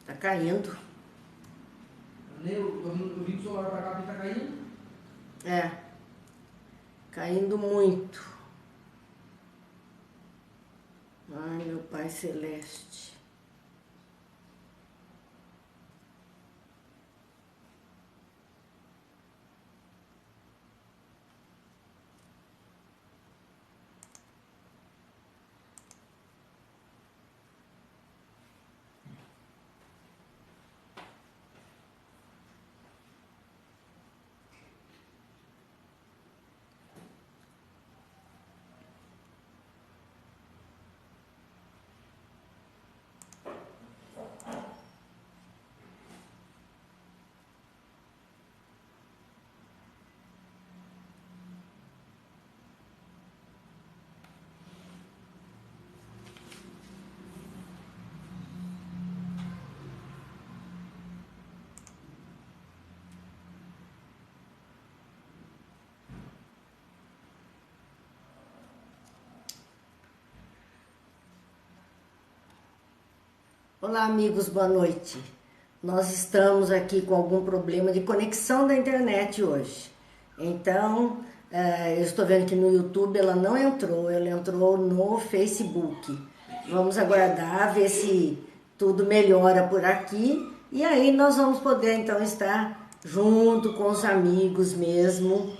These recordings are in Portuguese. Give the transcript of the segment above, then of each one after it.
Tá caindo. Eu vim do celular pra cá e tá caindo? É. Caindo muito. Ai, meu Pai Celeste. Olá, amigos, boa noite. Nós estamos aqui com algum problema de conexão da internet hoje. Então, eu estou vendo que no YouTube ela não entrou, ela entrou no Facebook. Vamos aguardar, ver se tudo melhora por aqui. E aí nós vamos poder, então, estar junto com os amigos mesmo.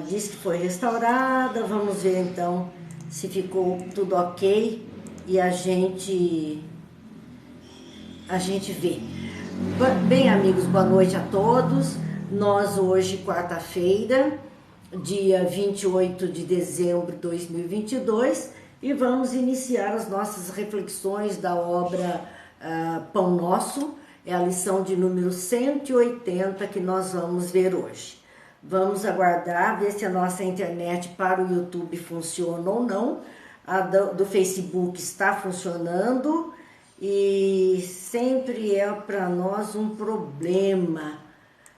Diz que foi restaurada, vamos ver, então, se ficou tudo ok. E a gente vê. Bem, amigos, boa noite a todos. Nós hoje, quarta-feira, dia 28 de dezembro de 2022, e vamos iniciar as nossas reflexões da obra Pão Nosso. É a lição de número 180 que nós vamos ver hoje. Vamos aguardar, ver se a nossa internet para o YouTube funciona ou não. A do Facebook está funcionando. E sempre é para nós um problema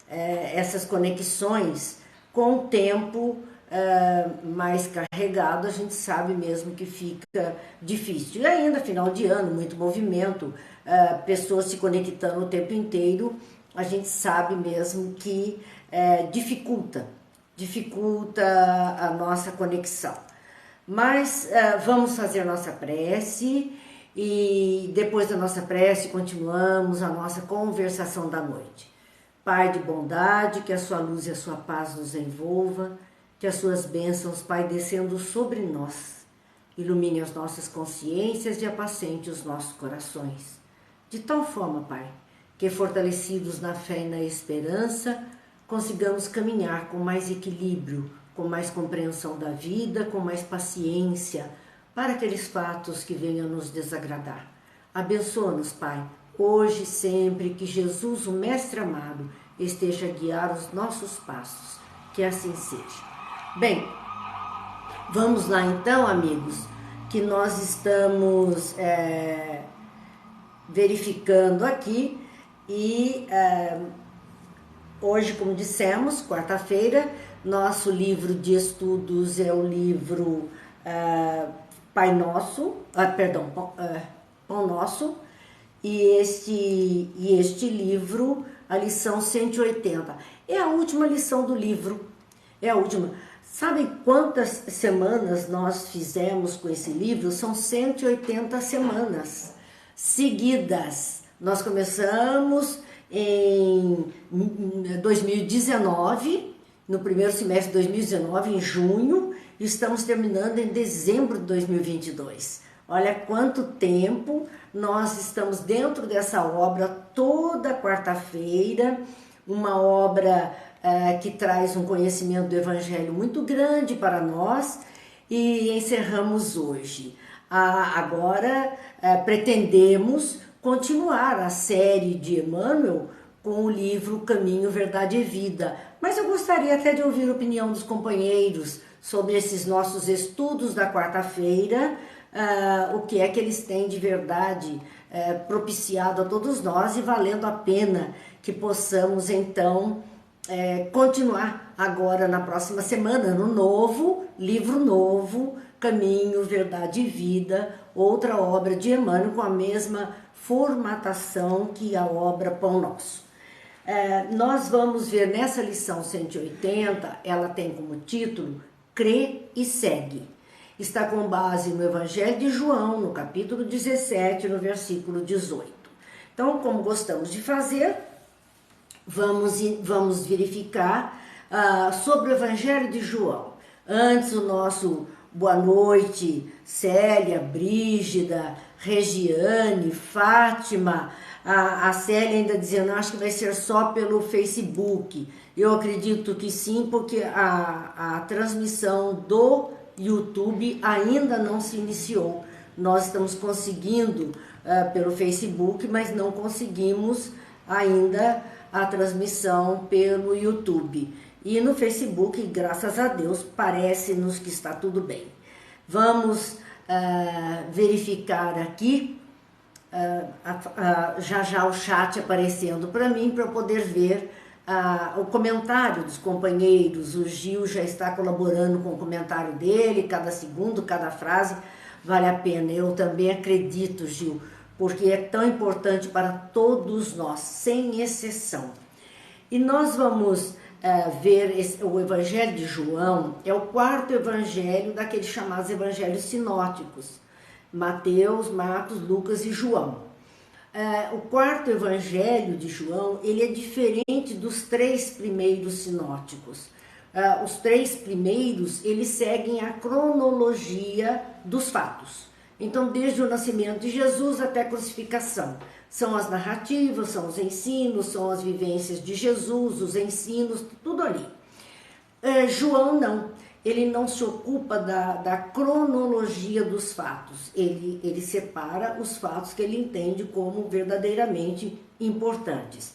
essas conexões. Com o tempo mais carregado, a gente sabe mesmo que fica difícil. E ainda, final de ano, muito movimento, pessoas se conectando o tempo inteiro, a gente sabe mesmo que dificulta a nossa conexão. Mas vamos fazer a nossa prece. E depois da nossa prece, continuamos a nossa conversação da noite. Pai de bondade, que a sua luz e a sua paz nos envolva, que as suas bênçãos, Pai, descendo sobre nós, ilumine as nossas consciências e apacente os nossos corações. De tal forma, Pai, que fortalecidos na fé e na esperança, consigamos caminhar com mais equilíbrio, com mais compreensão da vida, com mais paciência, para aqueles fatos que venham nos desagradar. Abençoa-nos, Pai, hoje e sempre, que Jesus, o Mestre amado, esteja a guiar os nossos passos. Que assim seja. Bem, vamos lá então, amigos, que nós estamos verificando aqui e hoje, como dissemos, quarta-feira, nosso livro de estudos é o livro Pai Nosso, Pão Nosso, e este livro, a lição 180, é a última lição do livro, é a última. Sabem quantas semanas nós fizemos com esse livro? São 180 semanas seguidas. Nós começamos em 2019, no primeiro semestre de 2019, em junho, e estamos terminando em dezembro de 2022. Olha quanto tempo nós estamos dentro dessa obra toda quarta-feira, uma obra que traz um conhecimento do Evangelho muito grande para nós, e encerramos hoje. Agora pretendemos continuar a série de Emmanuel com o livro Caminho, Verdade e Vida, mas eu gostaria até de ouvir a opinião dos companheiros sobre esses nossos estudos da quarta-feira, o que é que eles têm de verdade propiciado a todos nós e valendo a pena que possamos então continuar agora na próxima semana, no novo, livro novo, Caminho, Verdade e Vida, outra obra de Emmanuel com a mesma formatação que a obra Pão Nosso. Nós vamos ver nessa lição 180, ela tem como título Crê e Segue. Está com base no Evangelho de João, no capítulo 17, no versículo 18. Então, como gostamos de fazer, vamos verificar sobre o Evangelho de João. Antes, o nosso boa noite, Célia, Brígida, Regiane, Fátima, a Célia ainda dizendo, acho que vai ser só pelo Facebook. Eu acredito que sim, porque a transmissão do YouTube ainda não se iniciou. Nós estamos conseguindo pelo Facebook, mas não conseguimos ainda a transmissão pelo YouTube. E no Facebook, graças a Deus, parece-nos que está tudo bem. Vamos verificar aqui, já o chat aparecendo para mim, para eu poder ver o comentário dos companheiros. O Gil já está colaborando com o comentário dele, cada segundo, cada frase vale a pena. Eu também acredito, Gil, porque é tão importante para todos nós, sem exceção. E nós vamos ver o Evangelho de João, é o quarto evangelho daqueles chamados evangelhos sinóticos, Mateus, Marcos, Lucas e João. O quarto evangelho de João, ele é diferente dos três primeiros sinóticos. Os três primeiros, eles seguem a cronologia dos fatos. Então, desde o nascimento de Jesus até a crucificação. São as narrativas, são os ensinos, são as vivências de Jesus, os ensinos, tudo ali. João não, ele não se ocupa da cronologia dos fatos, ele separa os fatos que ele entende como verdadeiramente importantes.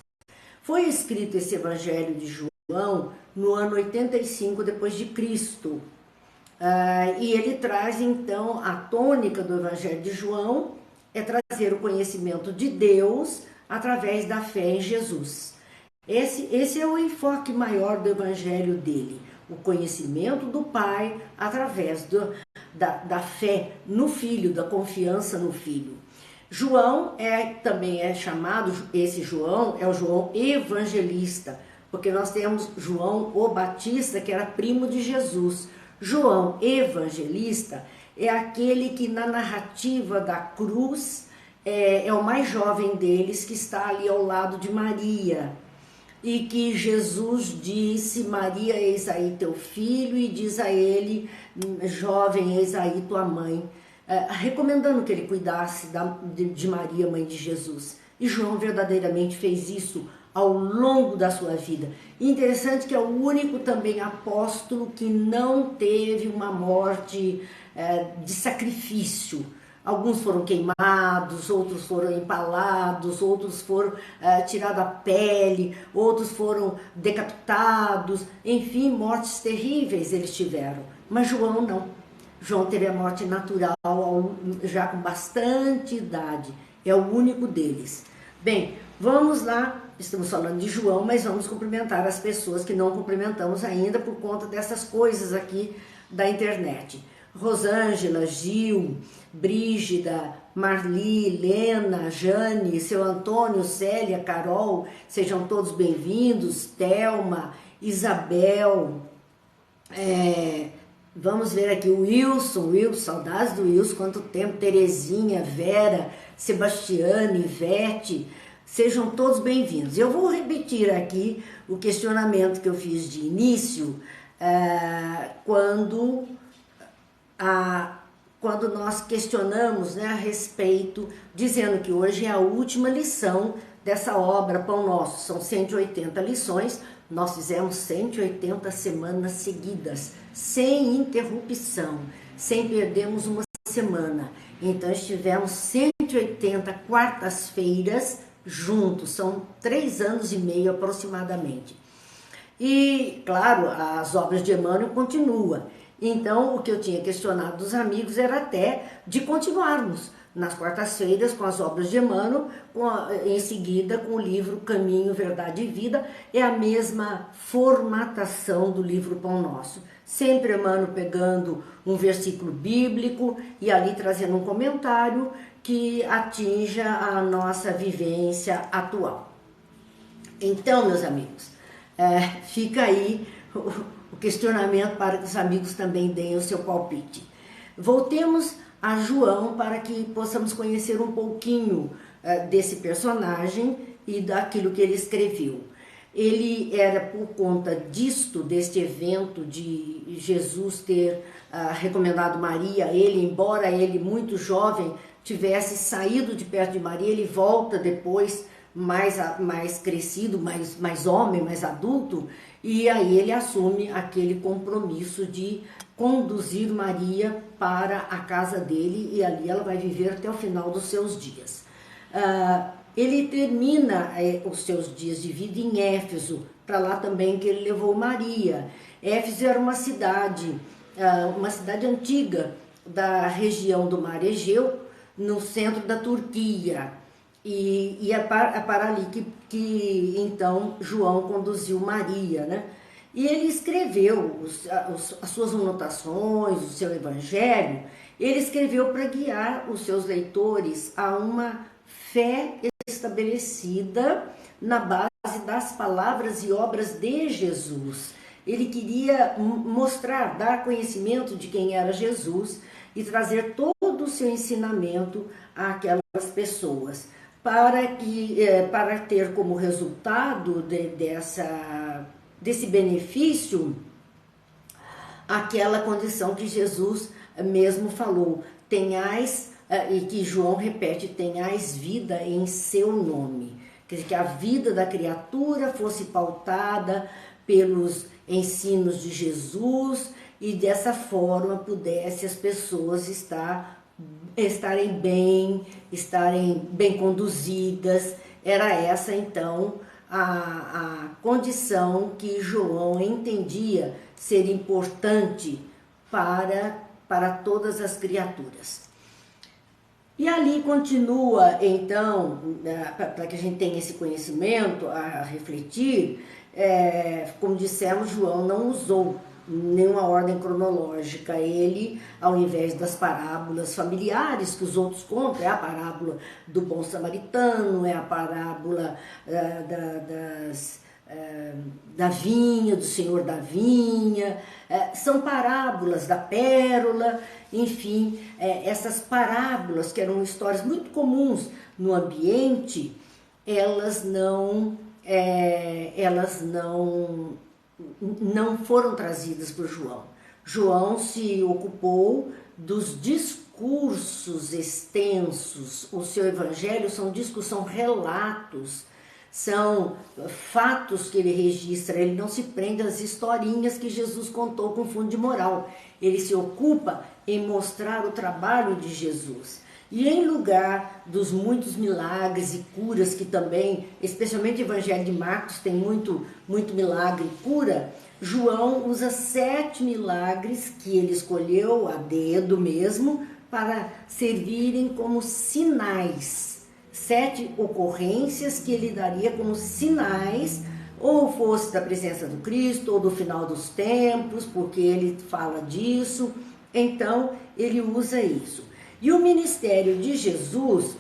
Foi escrito esse Evangelho de João no ano 85 depois de Cristo, e ele traz então a tônica do Evangelho de João, é trazer o conhecimento de Deus através da fé em Jesus. Esse é o enfoque maior do evangelho dele, o conhecimento do Pai através da fé no Filho, da confiança no Filho. João também é chamado, esse João é o João evangelista, porque nós temos João o Batista, que era primo de Jesus. João evangelista é aquele que na narrativa da cruz é o mais jovem deles, que está ali ao lado de Maria, e que Jesus disse, Maria, eis aí teu filho, e diz a ele, jovem, eis aí tua mãe, recomendando que ele cuidasse de Maria, mãe de Jesus. E João verdadeiramente fez isso ao longo da sua vida. Interessante que é o único também apóstolo que não teve uma morte de sacrifício. Alguns foram queimados, outros foram empalados, outros foram tirados a pele, outros foram decapitados, enfim, mortes terríveis eles tiveram. Mas João não. João teve a morte natural já com bastante idade. É o único deles. Bem, vamos lá. Estamos falando de João, mas vamos cumprimentar as pessoas que não cumprimentamos ainda por conta dessas coisas aqui da internet. Rosângela, Gil, Brígida, Marli, Lena, Jane, seu Antônio, Célia, Carol, sejam todos bem-vindos. Thelma, Isabel, vamos ver aqui o Wilson, saudades do Wilson, quanto tempo, Terezinha, Vera, Sebastiane, Ivete, sejam todos bem-vindos. Eu vou repetir aqui o questionamento que eu fiz de início, quando nós questionamos, né, a respeito, dizendo que hoje é a última lição dessa obra Pão Nosso. São 180 lições, nós fizemos 180 semanas seguidas, sem interrupção, sem perdermos uma semana. Então estivemos 180 quartas-feiras juntos, são 3 anos e meio aproximadamente. E, claro, as obras de Emmanuel continuam. Então, o que eu tinha questionado dos amigos era até de continuarmos, nas quartas-feiras com as obras de Emmanuel, em seguida com o livro Caminho, Verdade e Vida. É a mesma formatação do livro Pão Nosso. Sempre Emmanuel pegando um versículo bíblico e ali trazendo um comentário que atinja a nossa vivência atual. Então, meus amigos, fica aí o questionamento para que os amigos também deem o seu palpite. Voltemos a João para que possamos conhecer um pouquinho desse personagem e daquilo que ele escreveu. Ele era por conta deste evento de Jesus ter recomendado Maria, ele, embora ele muito jovem tivesse saído de perto de Maria, ele volta depois mais crescido, mais homem, mais adulto, e aí ele assume aquele compromisso de conduzir Maria para a casa dele, e ali ela vai viver até o final dos seus dias. Ele termina os seus dias de vida em Éfeso, para lá também que ele levou Maria. Éfeso era uma cidade antiga da região do Mar Egeu, no centro da Turquia. E é para ali que então João conduziu Maria, né? E ele escreveu as suas anotações, o seu evangelho, ele escreveu para guiar os seus leitores a uma fé estabelecida na base das palavras e obras de Jesus. Ele queria mostrar, dar conhecimento de quem era Jesus e trazer todo o seu ensinamento àquelas pessoas, para ter como resultado desse benefício aquela condição que Jesus mesmo falou, tenhais, e que João repete, tenhais vida em seu nome. Quer dizer, que a vida da criatura fosse pautada pelos ensinos de Jesus e dessa forma pudesse as pessoas estarem bem conduzidas. Era essa então a condição que João entendia ser importante para todas as criaturas. E ali continua então, para que a gente tenha esse conhecimento a refletir, como dissemos, João não usou nenhuma ordem cronológica. Ele, ao invés das parábolas familiares que os outros contam, é a parábola do bom samaritano, é a parábola da vinha, do senhor da vinha, são parábolas da pérola, enfim, essas parábolas que eram histórias muito comuns no ambiente, elas não foram trazidas por João. João se ocupou dos discursos extensos. O seu evangelho são relatos, são fatos que ele registra. Ele não se prende às historinhas que Jesus contou com fundo de moral. Ele se ocupa em mostrar o trabalho de Jesus. E em lugar dos muitos milagres e curas que também, especialmente o Evangelho de Marcos, tem muito milagre e cura, João usa 7 milagres que ele escolheu a dedo mesmo para servirem como sinais. 7 ocorrências que ele daria como sinais, ou fosse da presença do Cristo, ou do final dos tempos, porque ele fala disso. Então, ele usa isso. E o ministério de Jesus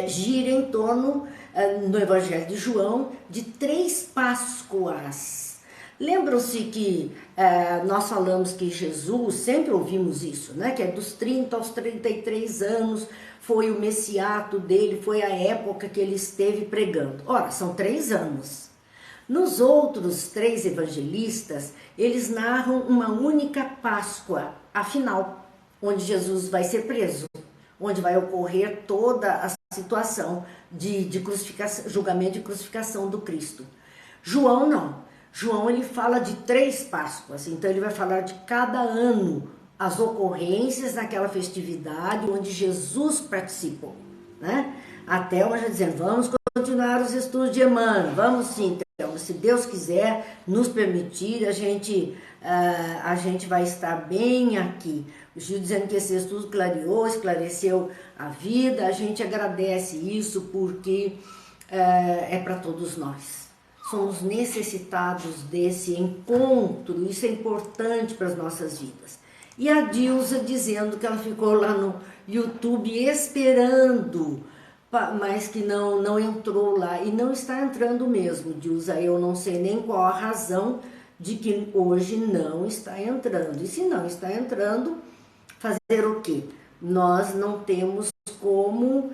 gira em torno, no Evangelho de João, de 3 Páscoas. Lembram-se que nós falamos que Jesus, sempre ouvimos isso, né? Que é dos 30 aos 33 anos, foi o messiato dele, foi a época que ele esteve pregando. Ora, são 3 anos. Nos outros 3 evangelistas, eles narram uma única Páscoa, a final, onde Jesus vai ser preso, onde vai ocorrer toda a situação de crucificação, julgamento e crucificação do Cristo. João não. João, ele fala de 3 Páscoas, então ele vai falar de cada ano as ocorrências naquela festividade onde Jesus participou, né? Até uma já dizendo, vamos continuar os estudos de Emmanuel, vamos sim, Se Deus quiser nos permitir, a gente vai estar bem aqui. O Gil dizendo que esse estudo clareou, esclareceu a vida, a gente agradece isso porque é para todos nós. Somos necessitados desse encontro, isso é importante para as nossas vidas. E a Dilza dizendo que ela ficou lá no YouTube esperando, mas que não entrou lá, e não está entrando mesmo, Dilza. Eu não sei nem qual a razão de que hoje não está entrando. E se não está entrando, fazer o quê? Nós não temos como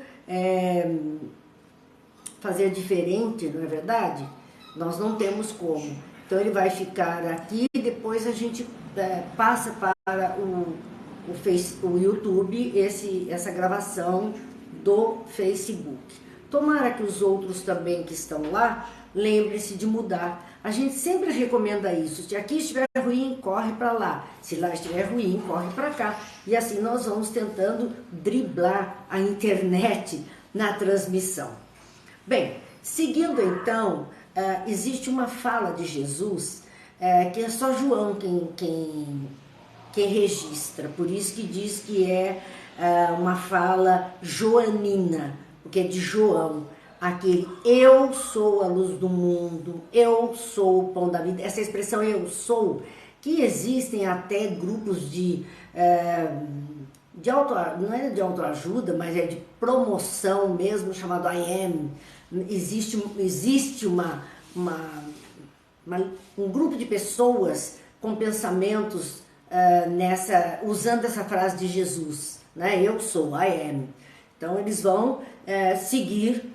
fazer diferente, não é verdade? Nós não temos como. Então ele vai ficar aqui e depois a gente passa para o YouTube essa gravação do Facebook. Tomara que os outros também que estão lá lembrem-se de mudar. A gente sempre recomenda isso. Se aqui estiver ruim, corre para lá. Se lá estiver ruim, corre para cá. E assim nós vamos tentando driblar a internet na transmissão. Bem, seguindo então, existe uma fala de Jesus que é só João quem registra. Por isso que diz que é uma fala joanina, porque é de João. Aquele eu sou a luz do mundo, eu sou o pão da vida. Essa expressão eu sou, que existem até grupos não é de autoajuda, mas é de promoção mesmo, chamado I am. Existe um grupo de pessoas com pensamentos usando essa frase de Jesus, né? Eu sou, I am. Então eles vão seguir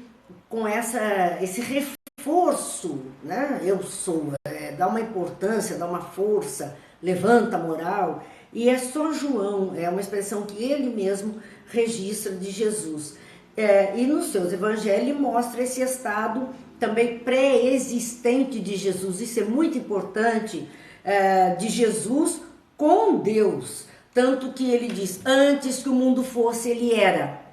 com esse reforço, né? Eu sou, dá uma importância, dá uma força, levanta a moral. E é só João, é uma expressão que ele mesmo registra de Jesus. E nos seus evangelhos ele mostra esse estado também pré-existente de Jesus. Isso é muito importante, de Jesus com Deus. Tanto que ele diz, antes que o mundo fosse, ele era.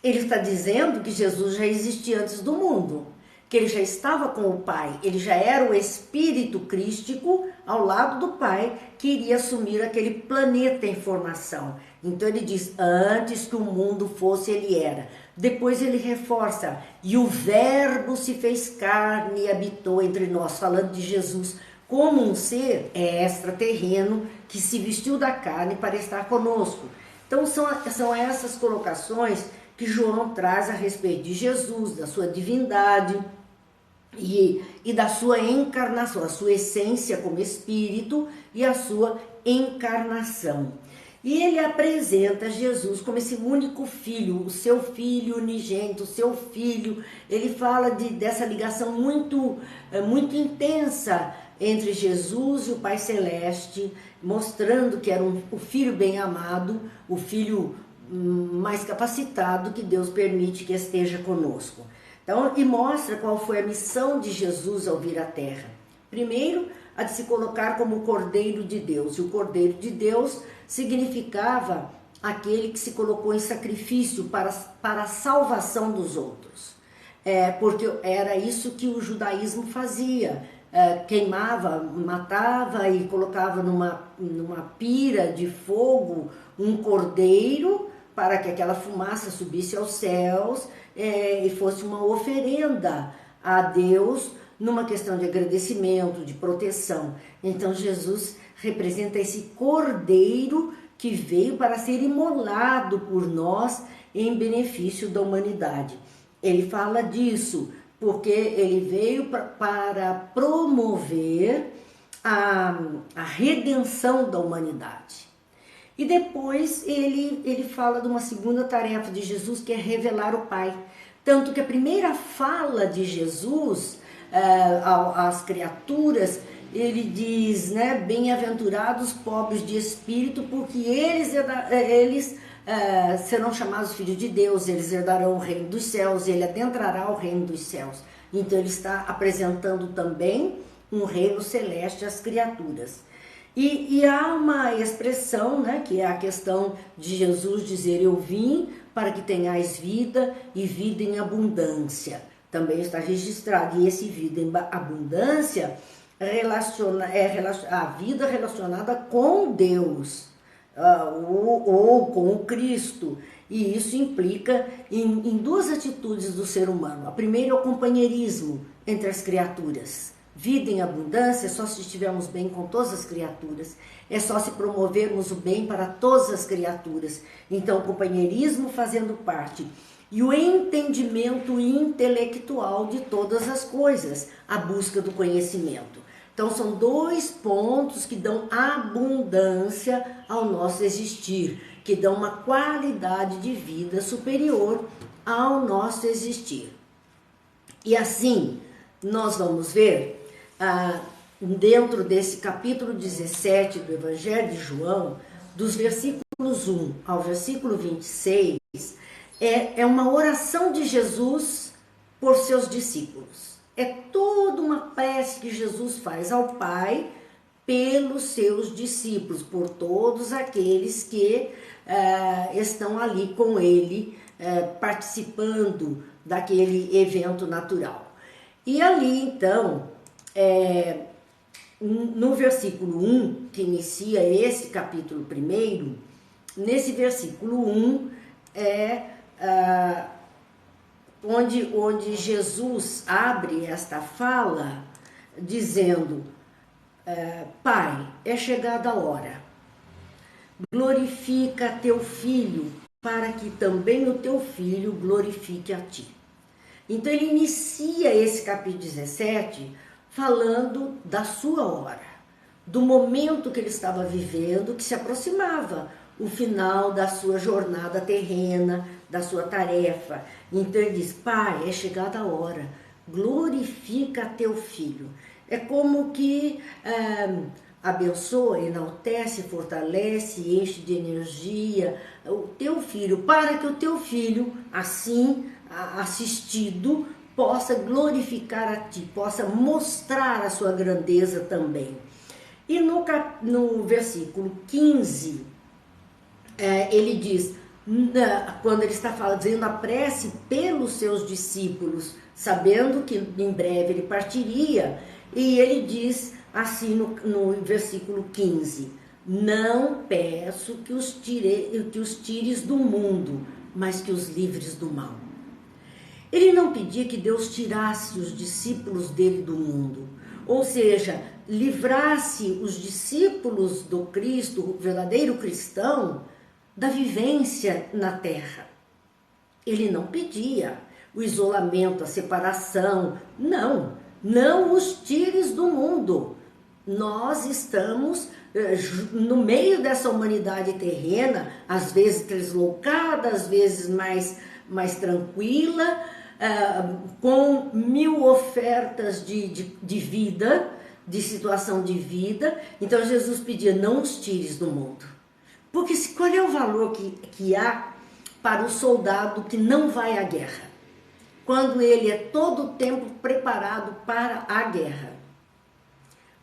Ele está dizendo que Jesus já existia antes do mundo, que ele já estava com o Pai, ele já era o Espírito Crístico ao lado do Pai, que iria assumir aquele planeta em formação. Então ele diz, antes que o mundo fosse, ele era. Depois ele reforça, e o Verbo se fez carne e habitou entre nós, falando de Jesus como um ser extraterreno que se vestiu da carne para estar conosco. Então são essas colocações que João traz a respeito de Jesus, da sua divindade e da sua encarnação, a sua essência como espírito e a sua encarnação. E ele apresenta Jesus como esse único filho, o seu filho unigênito, o seu filho. Ele fala dessa ligação muito intensa entre Jesus e o Pai Celeste, mostrando que era o filho bem amado, o filho mais capacitado que Deus permite que esteja conosco. Então, e mostra qual foi a missão de Jesus ao vir à Terra. Primeiro, a de se colocar como o Cordeiro de Deus. E o Cordeiro de Deus significava aquele que se colocou em sacrifício para a salvação dos outros. Porque era isso que o judaísmo fazia. Queimava, matava e colocava numa pira de fogo um cordeiro para que aquela fumaça subisse aos céus e fosse uma oferenda a Deus numa questão de agradecimento, de proteção. Então Jesus representa esse cordeiro que veio para ser imolado por nós em benefício da humanidade. Ele fala disso porque ele veio para promover a redenção da humanidade. E depois ele fala de uma segunda tarefa de Jesus, que é revelar o Pai. Tanto que a primeira fala de Jesus às criaturas, ele diz, né, bem-aventurados pobres de espírito, porque eles serão chamados filhos de Deus, eles herdarão o reino dos céus, ele adentrará o reino dos céus. Então ele está apresentando também um reino celeste às criaturas. E há uma expressão, né, que é a questão de Jesus dizer, eu vim para que tenhais vida e vida em abundância. também está registrado. E esse vida em abundância a vida relacionada com Deus, ou com o Cristo. E isso implica em duas atitudes do ser humano. A primeira é o companheirismo entre as criaturas. Vida em abundância é só se estivermos bem com todas as criaturas. É só se promovermos o bem para todas as criaturas. Então, o companheirismo fazendo parte. E o entendimento intelectual de todas as coisas. A busca do conhecimento. Então, são dois pontos que dão abundância ao nosso existir, que dão uma qualidade de vida superior ao nosso existir. E assim, nós vamos ver, dentro desse capítulo 17 do Evangelho de João, dos versículos 1 ao versículo 26, é uma oração de Jesus por seus discípulos. É toda uma prece que Jesus faz ao Pai pelos seus discípulos, por todos aqueles que estão ali com ele, participando daquele evento natural. E ali, então, no versículo 1, que inicia esse capítulo 1, nesse versículo 1 onde Jesus abre esta fala dizendo: Pai, é chegada a hora, glorifica teu Filho, para que também o teu Filho glorifique a ti. Então ele inicia esse capítulo 17 falando da sua hora, do momento que ele estava vivendo, que se aproximava o final da sua jornada terrena, da sua tarefa. Então ele diz: Pai, é chegada a hora, glorifica teu Filho. É como que abençoa, enaltece, fortalece, enche de energia o teu Filho, para que o teu Filho, assim assistido, possa glorificar a ti, possa mostrar a sua grandeza também. E no versículo 15, ele diz, quando ele está fazendo a prece pelos seus discípulos, sabendo que em breve ele partiria, e ele diz assim no versículo 15: não peço que os tires do mundo, mas que os livres do mal. Ele não pedia que Deus tirasse os discípulos dele do mundo, ou seja, livrasse os discípulos do Cristo, o verdadeiro cristão, da vivência na terra. Ele não pedia o isolamento, a separação, não os tires do mundo. Nós estamos no meio dessa humanidade terrena, às vezes deslocada, às vezes mais tranquila, com 1000 ofertas de vida, de situação de vida. Então Jesus pedia: não os tires do mundo. Porque qual é o valor que há para o soldado que não vai à guerra, quando ele é todo o tempo preparado para a guerra?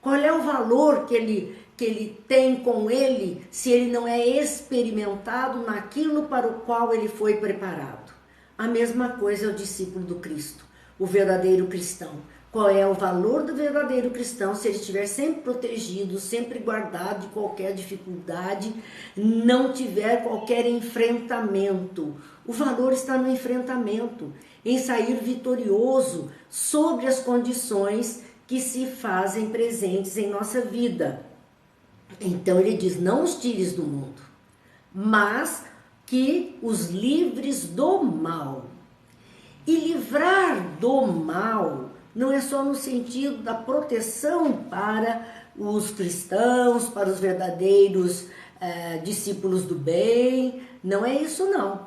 Qual é o valor que ele tem com ele se ele não é experimentado naquilo para o qual ele foi preparado? A mesma coisa é o discípulo do Cristo, o verdadeiro cristão. Qual é o valor do verdadeiro cristão se ele estiver sempre protegido, sempre guardado de qualquer dificuldade, não tiver qualquer enfrentamento? O valor está no enfrentamento, em sair vitorioso sobre as condições que se fazem presentes em nossa vida. Então ele diz: não os tires do mundo, mas que os livres do mal. E livrar do mal não é só no sentido da proteção para os cristãos, para os verdadeiros discípulos do bem. Não é isso, não.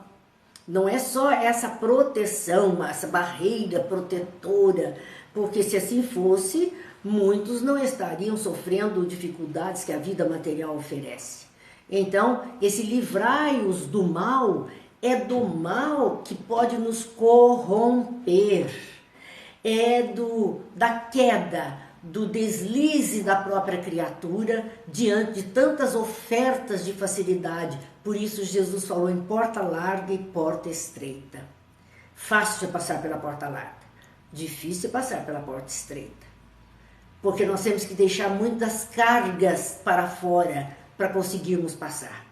Não é só essa proteção, essa barreira protetora, porque se assim fosse, muitos não estariam sofrendo dificuldades que a vida material oferece. Então, esse livrai-os do mal é do mal que pode nos corromper, da queda, do deslize da própria criatura diante de tantas ofertas de facilidade. Por isso Jesus falou em porta larga e porta estreita. Fácil de passar pela porta larga, Difícil passar pela porta estreita, porque nós temos que deixar muitas cargas para fora para conseguirmos passar.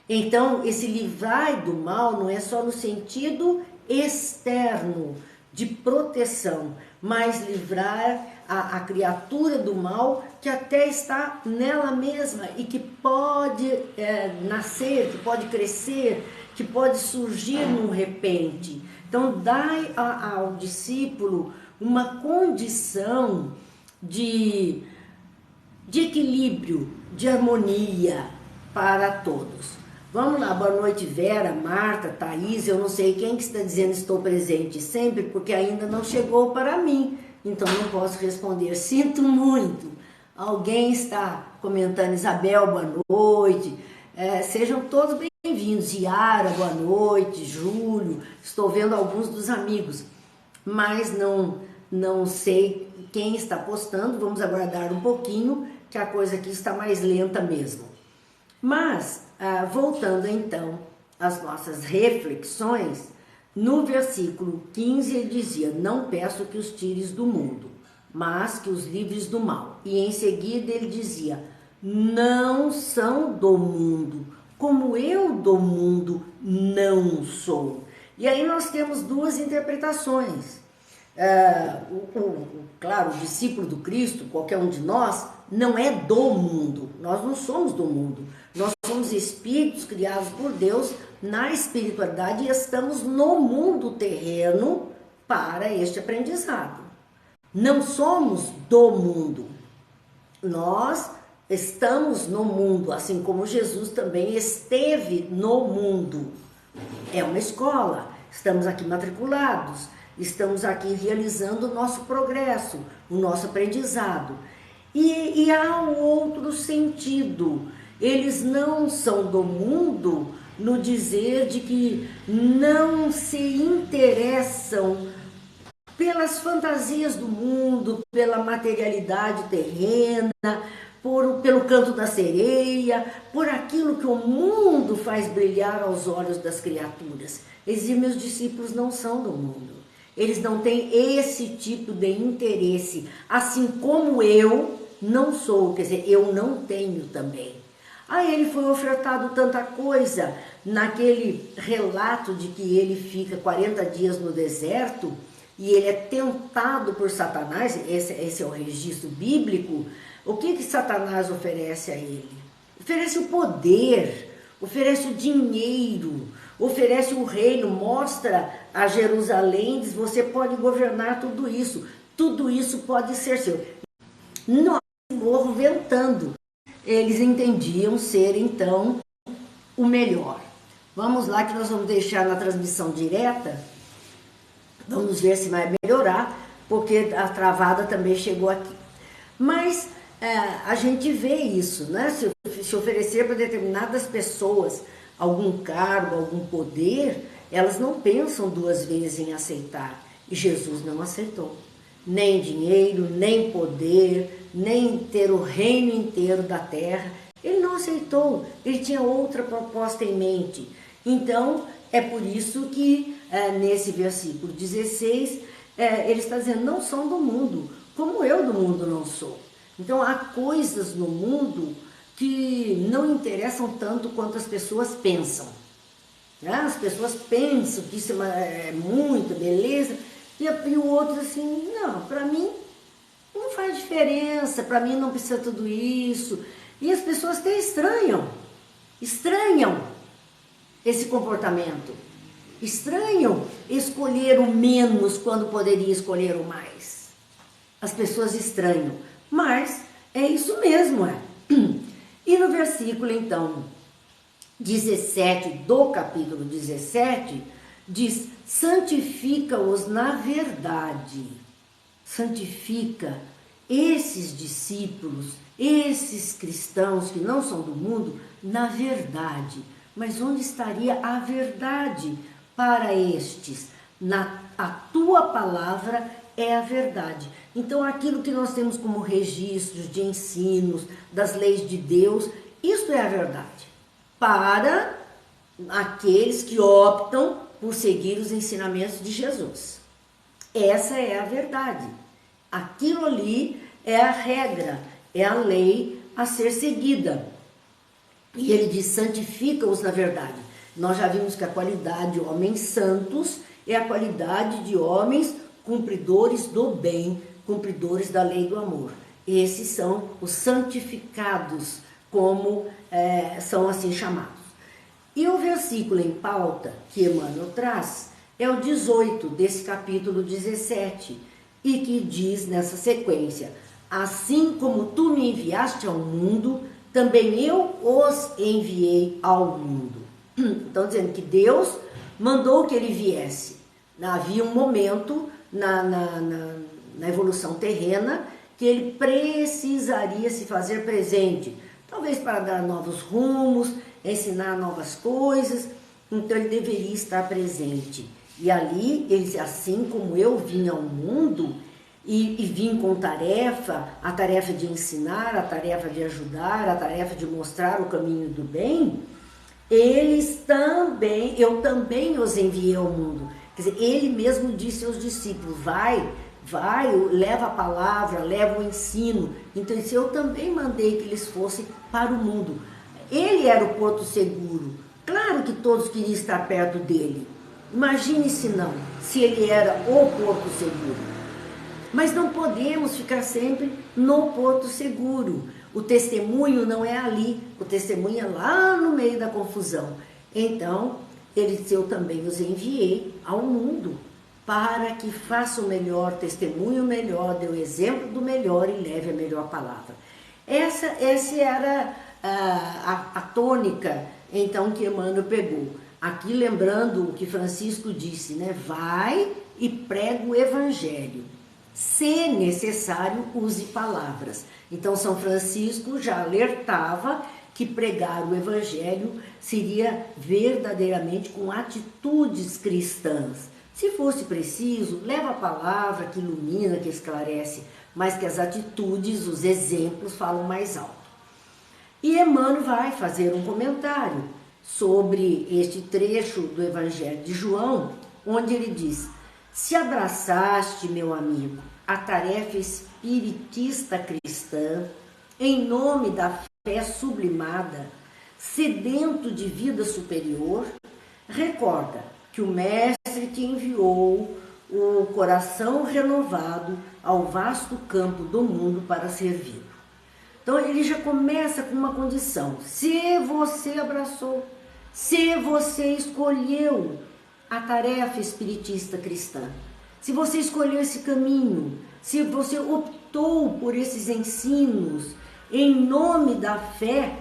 Então, esse livrai do mal não é só no sentido externo, de proteção, mas livrar a criatura do mal que até está nela mesma e que pode nascer, que pode crescer, que pode surgir num repente. Então, dai ao discípulo uma condição de equilíbrio, de harmonia para todos. Vamos lá, boa noite Vera, Marta, Thaís, eu não sei quem que está dizendo estou presente sempre, porque ainda não chegou para mim, então não posso responder, sinto muito. Alguém está comentando, Isabel, boa noite, sejam todos bem-vindos, Yara, boa noite, Júlio, estou vendo alguns dos amigos, mas não sei quem está postando, vamos aguardar um pouquinho, que a coisa aqui está mais lenta mesmo. Mas, voltando então às nossas reflexões, no versículo 15 ele dizia, não peço que os tires do mundo, mas que os livres do mal. E em seguida ele dizia, não são do mundo, como eu do mundo não sou. E aí nós temos duas interpretações. Claro, o discípulo do Cristo, qualquer um de nós, não é do mundo, nós não somos do mundo, nós somos espíritos criados por Deus na espiritualidade e estamos no mundo terreno para este aprendizado. Não somos do mundo, nós estamos no mundo, assim como Jesus também esteve no mundo. É uma escola, estamos aqui matriculados, estamos aqui realizando o nosso progresso, o nosso aprendizado. E há um outro sentido, eles não são do mundo no dizer de que não se interessam pelas fantasias do mundo, pela materialidade terrena, pelo canto da sereia, por aquilo que o mundo faz brilhar aos olhos das criaturas. Eles dizem, meus discípulos não são do mundo. Eles não têm esse tipo de interesse, assim como eu não sou, quer dizer, eu não tenho também. A ele foi ofertado tanta coisa, naquele relato de que ele fica 40 dias no deserto e ele é tentado por Satanás, esse é o registro bíblico. O que Satanás oferece a ele? Oferece o poder, oferece o dinheiro, oferece o reino, mostra a Jerusalém, diz, você pode governar tudo isso pode ser seu. Nós, morro ventando, eles entendiam ser então o melhor. Vamos lá que nós vamos deixar na transmissão direta, vamos ver se vai melhorar, porque a travada também chegou aqui. Mas a gente vê isso, né? Se oferecer para determinadas pessoas algum cargo, algum poder, elas não pensam duas vezes em aceitar. E Jesus não aceitou. Nem dinheiro, nem poder, nem ter o reino inteiro da terra. Ele não aceitou. Ele tinha outra proposta em mente. Então, é por isso que nesse versículo 16, ele está dizendo, não são do mundo, como eu do mundo não sou. Então, há coisas no mundo que não interessam tanto quanto as pessoas pensam. Né? As pessoas pensam que isso é muita beleza, e o outro assim, não, para mim não faz diferença, para mim não precisa tudo isso. E as pessoas até estranham esse comportamento, estranham escolher o menos quando poderia escolher o mais. As pessoas estranham, mas é isso mesmo, E no versículo, então, 17 do capítulo 17, diz, santifica-os na verdade. Santifica esses discípulos, esses cristãos que não são do mundo, na verdade. Mas onde estaria a verdade para estes? A tua palavra é a verdade. Então, aquilo que nós temos como registros de ensinos, das leis de Deus, isso é a verdade. Para aqueles que optam por seguir os ensinamentos de Jesus. Essa é a verdade. Aquilo ali é a regra, é a lei a ser seguida. E ele diz, santifica-os na verdade. Nós já vimos que a qualidade de homens santos é a qualidade de homens cumpridores do bem, cumpridores da lei do amor. Esses são os santificados, como são assim chamados. E o versículo em pauta que Emmanuel traz é o 18 desse capítulo 17, e que diz nessa sequência, assim como tu me enviaste ao mundo, também eu os enviei ao mundo. Então, dizendo que Deus mandou que ele viesse. Havia um momento na evolução terrena que ele precisaria se fazer presente, talvez para dar novos rumos, ensinar novas coisas, então ele deveria estar presente. E ali, ele diz, assim como eu vim ao mundo e vim com tarefa, a tarefa de ensinar, a tarefa de ajudar, a tarefa de mostrar o caminho do bem, eu também os enviei ao mundo. Quer dizer, ele mesmo disse aos discípulos, vai, leva a palavra, leva o ensino. Então, eu também mandei que eles fossem para o mundo. Ele era o porto seguro. Claro que todos queriam estar perto dele. Imagine se não, se ele era o porto seguro. Mas não podemos ficar sempre no porto seguro. O testemunho não é ali, o testemunho é lá no meio da confusão. Então, ele disse, eu também os enviei ao mundo para que faça o melhor, testemunho melhor, dê o exemplo do melhor e leve a melhor palavra. Essa era a tônica, então, que Emmanuel pegou. Aqui lembrando o que Francisco disse, né? Vai e prega o evangelho. Se necessário, use palavras. Então, São Francisco já alertava que pregar o evangelho seria verdadeiramente com atitudes cristãs. Se fosse preciso, leva a palavra que ilumina, que esclarece, mas que as atitudes, os exemplos falam mais alto. E Emmanuel vai fazer um comentário sobre este trecho do Evangelho de João, onde ele diz, se abraçaste, meu amigo, a tarefa espiritista cristã, em nome da fé sublimada, sedento de vida superior, recorda que o Mestre te enviou o coração renovado ao vasto campo do mundo para servir. Então ele já começa com uma condição, se você abraçou, se você escolheu a tarefa espiritista cristã, se você escolheu esse caminho, se você optou por esses ensinos em nome da fé,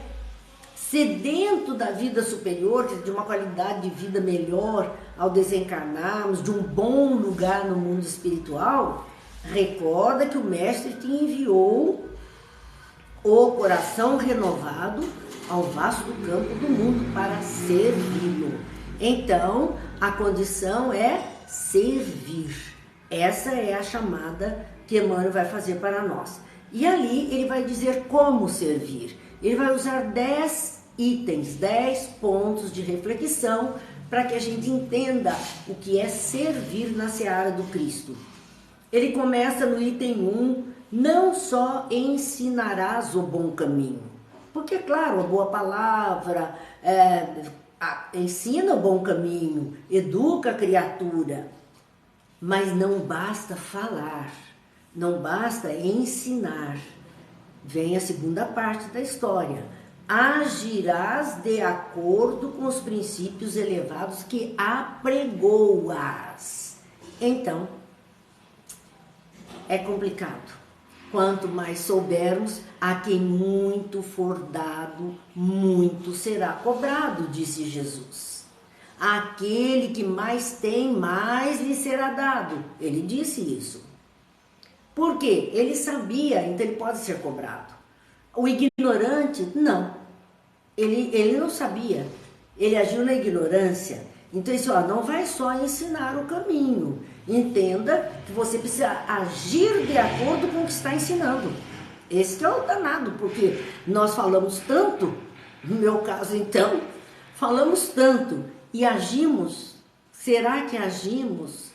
sedento da vida superior, de uma qualidade de vida melhor ao desencarnarmos, de um bom lugar no mundo espiritual, recorda que o Mestre te enviou o coração renovado ao vasto campo do mundo para servi-lo. Então, a condição é servir. Essa é a chamada que Emmanuel vai fazer para nós. E ali ele vai dizer como servir. Ele vai usar 10 itens, 10 pontos de reflexão para que a gente entenda o que é servir na seara do Cristo. Ele começa no item 1, não só ensinarás o bom caminho, porque, claro, a boa palavra ensina o bom caminho, educa a criatura, mas não basta falar, não basta ensinar. Vem a segunda parte da história. Agirás de acordo com os princípios elevados que apregoas. Então, é complicado. Quanto mais soubermos, a quem muito for dado, muito será cobrado, disse Jesus. Aquele que mais tem, mais lhe será dado. Ele disse isso. Por quê? Ele sabia, então ele pode ser cobrado. O ignorante, não. Ele não sabia. Ele agiu na ignorância. Então, isso, não vai só ensinar o caminho. Entenda que você precisa agir de acordo com o que está ensinando. Esse é o danado, porque nós falamos tanto, no meu caso então, falamos tanto e agimos. Será que agimos?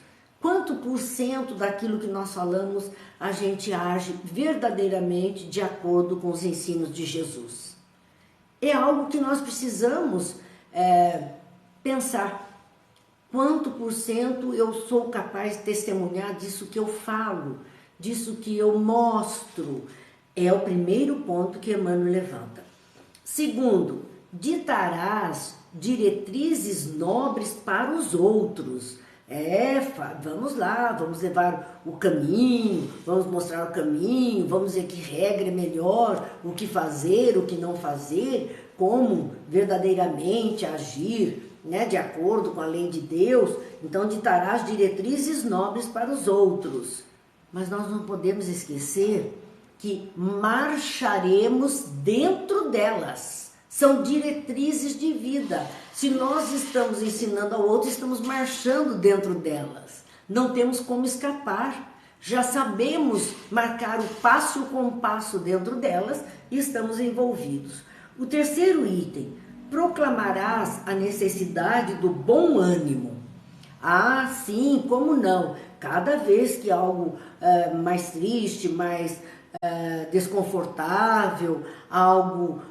Quanto por cento daquilo que nós falamos a gente age verdadeiramente de acordo com os ensinos de Jesus? É algo que nós precisamos pensar. Quanto por cento eu sou capaz de testemunhar disso que eu falo, disso que eu mostro? É o primeiro ponto que Emmanuel levanta. Segundo, ditarás diretrizes nobres para os outros. Vamos lá, vamos levar o caminho, vamos mostrar o caminho, vamos dizer que regra é melhor, o que fazer, o que não fazer, como verdadeiramente agir, né, de acordo com a lei de Deus. Então ditarás diretrizes nobres para os outros. Mas nós não podemos esquecer que marcharemos dentro delas. São diretrizes de vida. Se nós estamos ensinando ao outro, estamos marchando dentro delas. Não temos como escapar. Já sabemos marcar o passo e o compasso dentro delas e estamos envolvidos. O terceiro item: proclamarás a necessidade do bom ânimo. Ah, sim, como não? Cada vez que algo mais triste, mais desconfortável, algo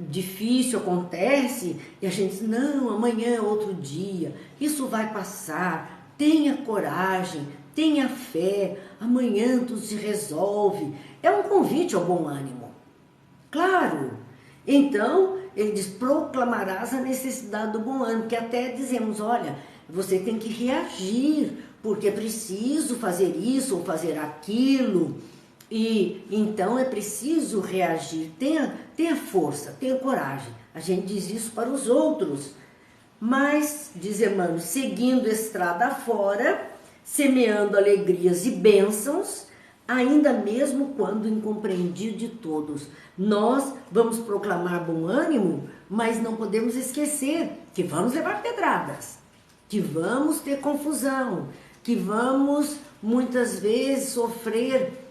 difícil acontece, e a gente diz, não, amanhã é outro dia, isso vai passar, tenha coragem, tenha fé, amanhã tudo se resolve. É um convite ao bom ânimo. Claro. Então, ele diz, proclamarás a necessidade do bom ânimo, que até dizemos, olha, você tem que reagir, porque é preciso fazer isso ou fazer aquilo, e então é preciso reagir, tenha força, tenha coragem. A gente diz isso para os outros, mas, diz Emmanuel, seguindo estrada fora, semeando alegrias e bênçãos, ainda mesmo quando incompreendido de todos. Nós vamos proclamar bom ânimo, mas não podemos esquecer que vamos levar pedradas, que vamos ter confusão, que vamos muitas vezes sofrer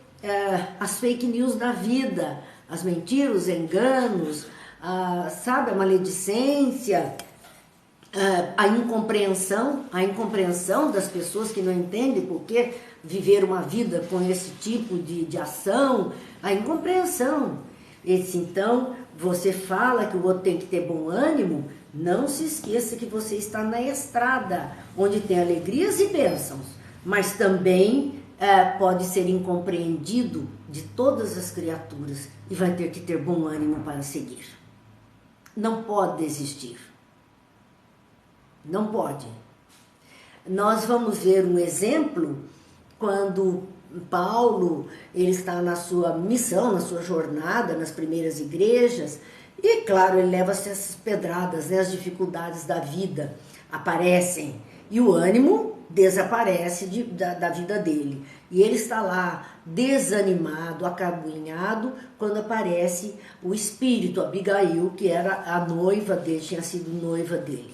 as fake news da vida, as mentiras, os enganos, sabe, a maledicência, a incompreensão das pessoas que não entendem por que viver uma vida com esse tipo de ação, a incompreensão. Então, você fala que o outro tem que ter bom ânimo, não se esqueça que você está na estrada, onde tem alegrias e bênçãos, mas também pode ser incompreendido de todas as criaturas e vai ter que ter bom ânimo para seguir. Não pode desistir. Não pode. Nós vamos ver um exemplo quando Paulo ele está na sua missão, na sua jornada, nas primeiras igrejas, e claro, ele leva essas pedradas, né, as dificuldades da vida aparecem, e o ânimo desaparece da vida dele. E ele está lá desanimado, acabunhado, quando aparece o espírito, Abigail, que era a noiva dele, tinha sido noiva dele.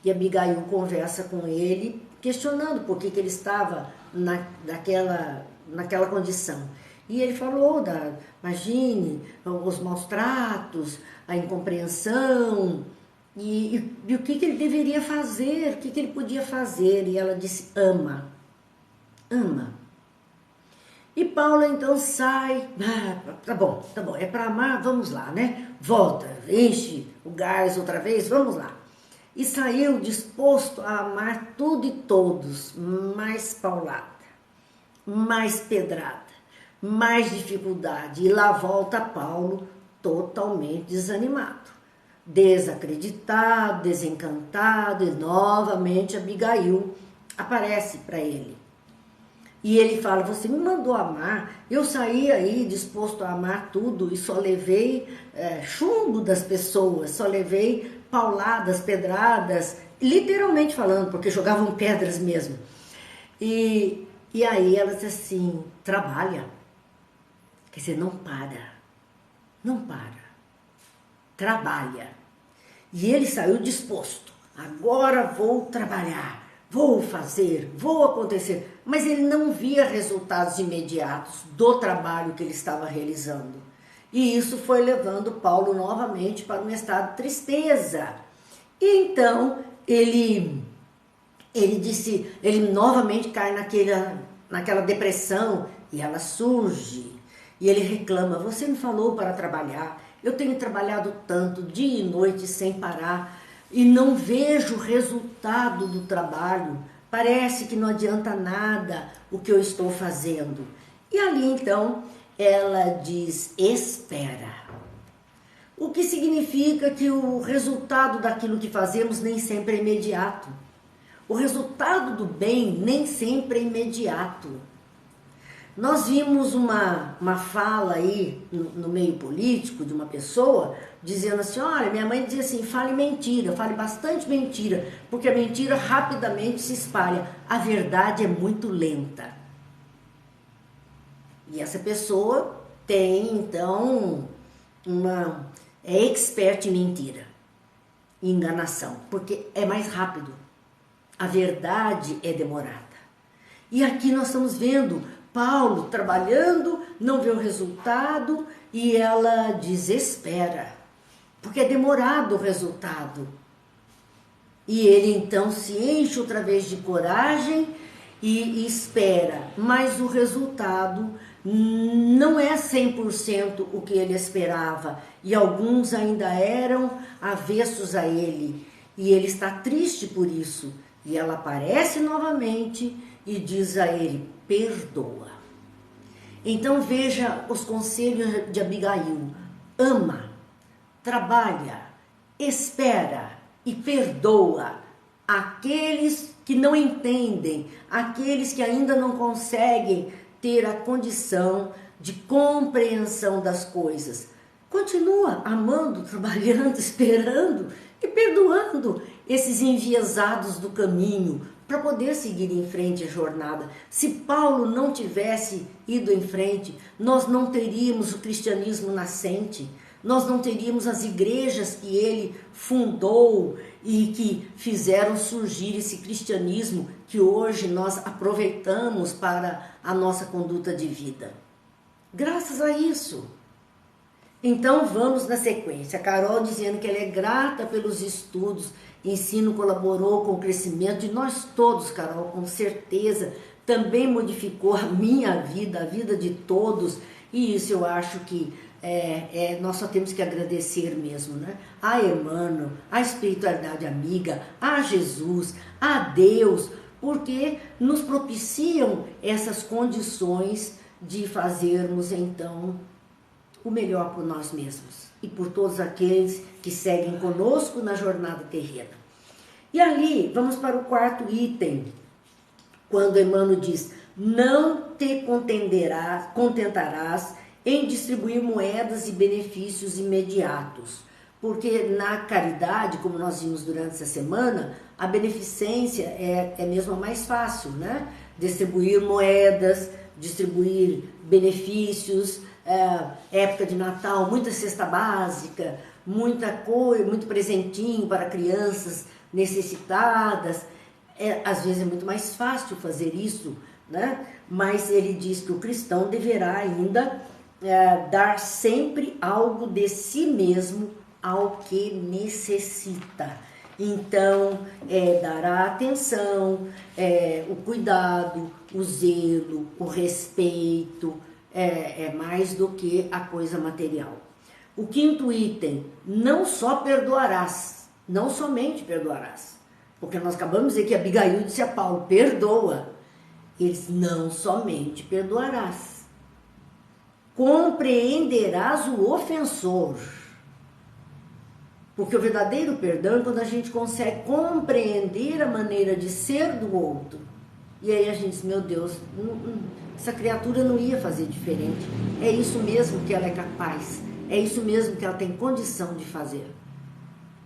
E Abigail conversa com ele, questionando por que ele estava naquela condição. E ele falou, imagine, os maus tratos, a incompreensão, e o que ele deveria fazer, o que ele podia fazer. E ela disse, ama. E Paulo então sai, tá bom, é para amar, vamos lá, né? Volta, enche o gás outra vez, vamos lá. E saiu disposto a amar tudo e todos, mais paulada, mais pedrada, mais dificuldade. E lá volta Paulo totalmente desanimado, desacreditado, desencantado, e novamente Abigail aparece para ele. E ele fala, você me mandou amar, eu saí aí disposto a amar tudo e só levei chumbo das pessoas, só levei pauladas, pedradas, literalmente falando, porque jogavam pedras mesmo. E aí ela disse assim, trabalha, quer dizer, não para, trabalha. E ele saiu disposto, agora vou trabalhar, vou fazer, vou acontecer. Mas ele não via resultados imediatos do trabalho que ele estava realizando. E isso foi levando Paulo novamente para um estado de tristeza. E então ele ele novamente cai naquela depressão e ela surge. E ele reclama: você me falou para trabalhar, eu tenho trabalhado tanto, dia e noite sem parar, e não vejo resultado do trabalho, parece que não adianta nada o que eu estou fazendo. E ali então ela diz: espera. O que significa que o resultado daquilo que fazemos nem sempre é imediato. O resultado do bem nem sempre é imediato. Nós vimos uma fala aí no meio político de uma pessoa dizendo assim: olha, minha mãe dizia assim, fale mentira, fale bastante mentira, porque a mentira rapidamente se espalha, a verdade é muito lenta. E essa pessoa tem então é expert em mentira, em enganação, porque é mais rápido, a verdade é demorada. E aqui nós estamos vendo Paulo trabalhando, não vê o resultado e ela desespera, porque é demorado o resultado. E ele então se enche outra vez de coragem e espera, mas o resultado não é 100% o que ele esperava, e alguns ainda eram avessos a ele, e ele está triste por isso. E ela aparece novamente e diz a ele: perdoa. Então veja os conselhos de Abigail: ama, trabalha, espera e perdoa aqueles que não entendem, aqueles que ainda não conseguem ter a condição de compreensão das coisas. Continua amando, trabalhando, esperando e perdoando esses enviesados do caminho para poder seguir em frente a jornada. Se Paulo não tivesse ido em frente, nós não teríamos o cristianismo nascente, nós não teríamos as igrejas que ele fundou e que fizeram surgir esse cristianismo que hoje nós aproveitamos para a nossa conduta de vida. Graças a isso. Então vamos na sequência. A Carol dizendo que ela é grata pelos estudos, ensino colaborou com o crescimento de nós todos, Carol, com certeza, também modificou a minha vida, a vida de todos, e isso eu acho que nós só temos que agradecer mesmo, né? A Emmanuel, a espiritualidade amiga, a Jesus, a Deus, porque nos propiciam essas condições de fazermos então o melhor por nós mesmos e por todos aqueles que seguem conosco na jornada terrena. E ali, vamos para o quarto item, quando Emmanuel diz: não te contentarás em distribuir moedas e benefícios imediatos, porque na caridade, como nós vimos durante essa semana, a beneficência é mesmo a mais fácil, né? Distribuir moedas, distribuir benefícios, época de Natal, muita cesta básica, muita coisa, muito presentinho para crianças necessitadas. Às vezes é muito mais fácil fazer isso, né? Mas ele diz que o cristão deverá ainda dar sempre algo de si mesmo ao que necessita. Então, dará atenção, o cuidado, o zelo, o respeito, é mais do que a coisa material. O quinto item: não só perdoarás, não somente perdoarás, porque nós acabamos de dizer que Abigail disse a Paulo: perdoa. Eles: não somente perdoarás, compreenderás o ofensor. Porque o verdadeiro perdão é quando a gente consegue compreender a maneira de ser do outro. E aí a gente diz: meu Deus, essa criatura não ia fazer diferente. É isso mesmo que ela é capaz. É isso mesmo que ela tem condição de fazer.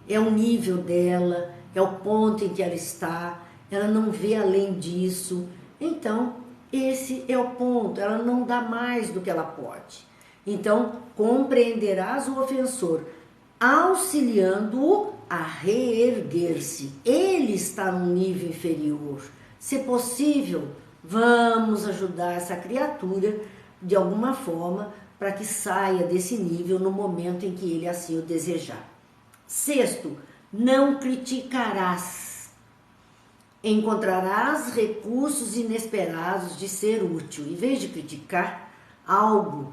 É o nível dela, é o ponto em que ela está. Ela não vê além disso. Então, esse é o ponto. Ela não dá mais do que ela pode. Então, compreenderás o ofensor, auxiliando-o a reerguer-se. Ele está num nível inferior. Se possível, vamos ajudar essa criatura de alguma forma para que saia desse nível no momento em que ele assim o desejar. Sexto, não criticarás. Encontrarás recursos inesperados de ser útil. Em vez de criticar algo,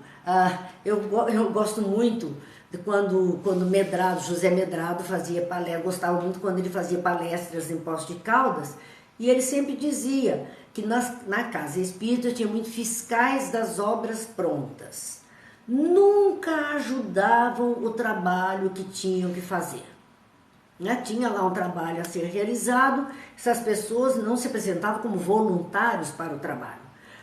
eu gosto muito de quando Medrado, José Medrado fazia palestra, gostava muito quando ele fazia palestras em Poços de Caldas, e ele sempre dizia que na casa espírita tinha muito fiscais das obras prontas. Nunca ajudavam o trabalho que tinham que fazer. Tinha lá um trabalho a ser realizado, essas pessoas não se apresentavam como voluntários para o trabalho.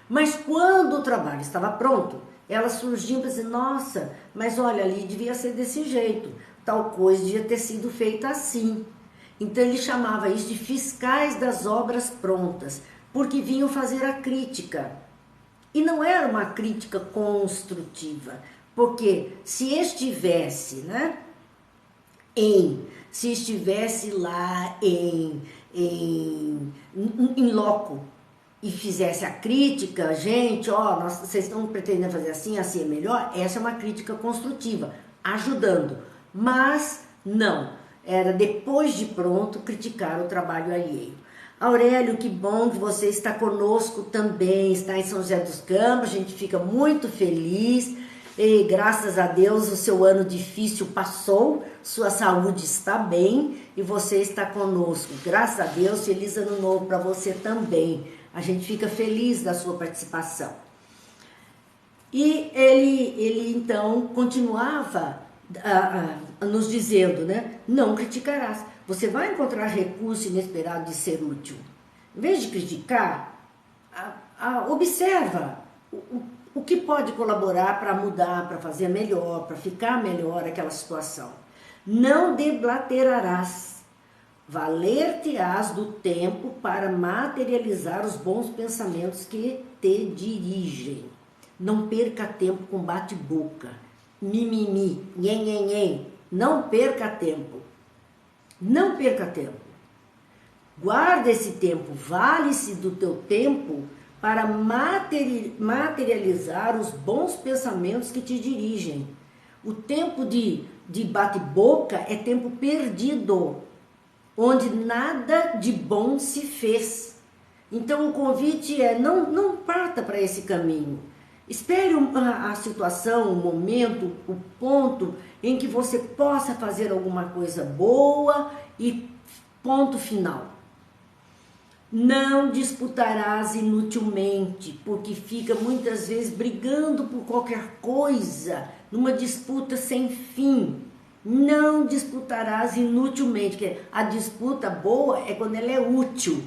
Mas quando o trabalho estava pronto, elas surgiam para dizer, nossa, mas olha, ali devia ser desse jeito, tal coisa devia ter sido feita assim. Então ele chamava isso de fiscais das obras prontas, porque vinham fazer a crítica. E não era uma crítica construtiva, porque se estivesse, se estivesse lá em loco e fizesse a crítica, gente, vocês estão pretendendo fazer assim, assim é melhor, essa é uma crítica construtiva, ajudando. Mas não, era depois de pronto criticar o trabalho alheio. Aurélio, que bom que você está conosco também, está em São José dos Campos, a gente fica muito feliz. E graças a Deus o seu ano difícil passou, sua saúde está bem e você está conosco. Graças a Deus, feliz ano novo para você também. A gente fica feliz da sua participação. E ele então continuava nos dizendo, não criticarás. Você vai encontrar recurso inesperado de ser útil. Em vez de criticar, observa o que pode colaborar para mudar, para fazer melhor, para ficar melhor aquela situação. Não deblaterarás, valer-te-ás do tempo para materializar os bons pensamentos que te dirigem. Não perca tempo com bate-boca, mimimi, nhen. Não perca tempo. Não perca tempo. Guarda esse tempo, vale-se do teu tempo para materializar os bons pensamentos que te dirigem. O tempo de bate-boca é tempo perdido, onde nada de bom se fez. Então o convite é, não parta para esse caminho. Espere a situação, o momento, o ponto em que você possa fazer alguma coisa boa e ponto final. Não disputarás inutilmente, porque fica muitas vezes brigando por qualquer coisa, numa disputa sem fim. Não disputarás inutilmente, porque a disputa boa é quando ela é útil.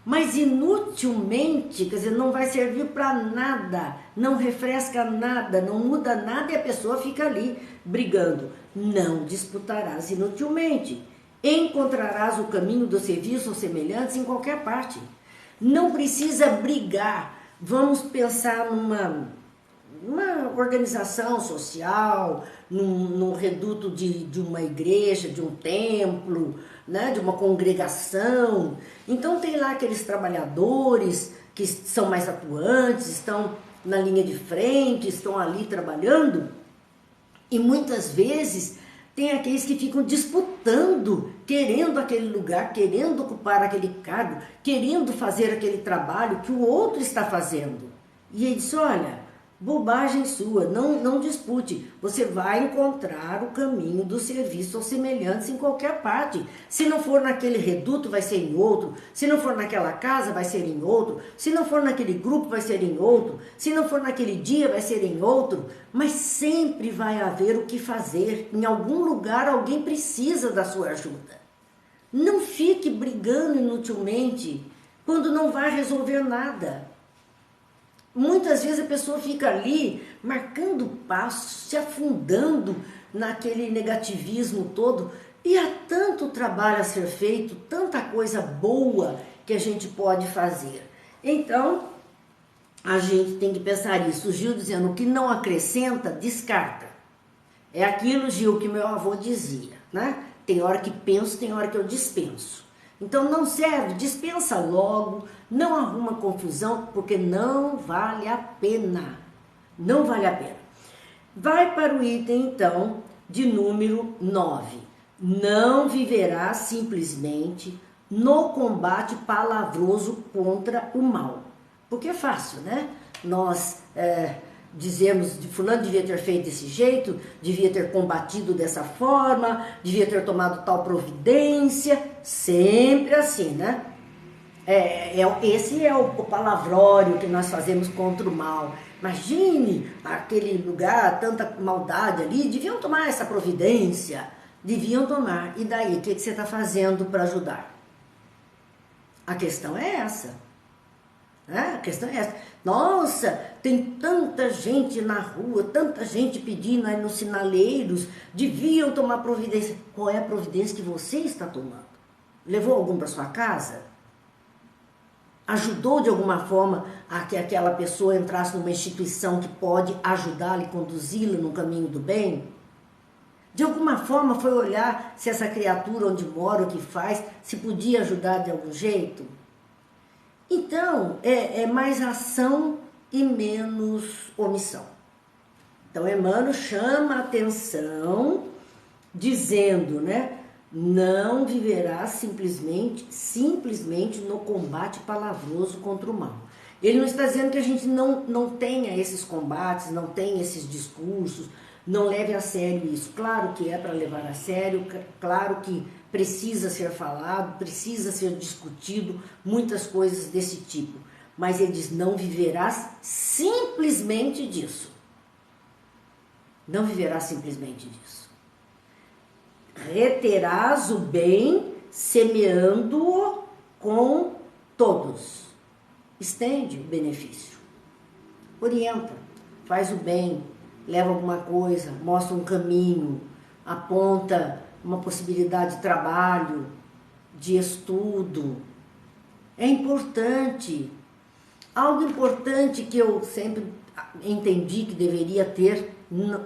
Mas inutilmente, quer dizer, não vai servir para nada, não refresca nada, não muda nada e a pessoa fica ali brigando. Não disputarás inutilmente. Encontrarás o caminho do serviço aos semelhantes em qualquer parte. Não precisa brigar. Vamos pensar numa organização social, num reduto de uma igreja, de um templo, de uma congregação. Então tem lá aqueles trabalhadores que são mais atuantes, estão na linha de frente, estão ali trabalhando, e muitas vezes tem aqueles que ficam disputando, querendo aquele lugar, querendo ocupar aquele cargo, querendo fazer aquele trabalho que o outro está fazendo. E ele diz, olha, bobagem sua, não dispute, você vai encontrar o caminho do serviço aos semelhantes em qualquer parte. Se não for naquele reduto, vai ser em outro. Se não for naquela casa, vai ser em outro. Se não for naquele grupo, vai ser em outro. Se não for naquele dia, vai ser em outro. Mas sempre vai haver o que fazer. Em algum lugar, alguém precisa da sua ajuda. Não fique brigando inutilmente quando não vai resolver nada. Muitas vezes a pessoa fica ali marcando passo, se afundando naquele negativismo todo, e há tanto trabalho a ser feito, tanta coisa boa que a gente pode fazer. Então, a gente tem que pensar isso. O Gil dizendo, o que não acrescenta, descarta. É aquilo, Gil, que meu avô dizia, Tem hora que penso, tem hora que eu dispenso. Então não serve, dispensa logo, não arruma confusão, porque não vale a pena. Não vale a pena. Vai para o item, então, de número 9. Não viverás simplesmente no combate palavroso contra o mal. Porque é fácil, né? Nós dizemos, fulano devia ter feito desse jeito, devia ter combatido dessa forma, devia ter tomado tal providência, sempre assim, né? Esse é o palavrório que nós fazemos contra o mal. Imagine aquele lugar, tanta maldade ali, deviam tomar essa providência, deviam tomar. E daí, o que você está fazendo para ajudar? A questão é essa. A questão é essa. Nossa, tem tanta gente na rua, tanta gente pedindo aí nos sinaleiros, deviam tomar providência. Qual é a providência que você está tomando? Levou algum para sua casa? Ajudou de alguma forma a que aquela pessoa entrasse numa instituição que pode ajudá-la e conduzi-la no caminho do bem? De alguma forma foi olhar se essa criatura onde mora, o que faz, se podia ajudar de algum jeito? Então, é mais ação e menos omissão. Então, Emmanuel chama a atenção dizendo, né? Não viverá simplesmente no combate palavroso contra o mal. Ele não está dizendo que a gente não tenha esses combates, não tenha esses discursos, não leve a sério isso. Claro que é para levar a sério, claro que precisa ser falado, precisa ser discutido, muitas coisas desse tipo. Mas ele diz, não viverás simplesmente disso. Não viverás simplesmente disso. Reterás o bem, semeando-o com todos. Estende o benefício. Orienta, faz o bem, leva alguma coisa, mostra um caminho, aponta uma possibilidade de trabalho, de estudo. É importante. Algo importante que eu sempre entendi que deveria ter,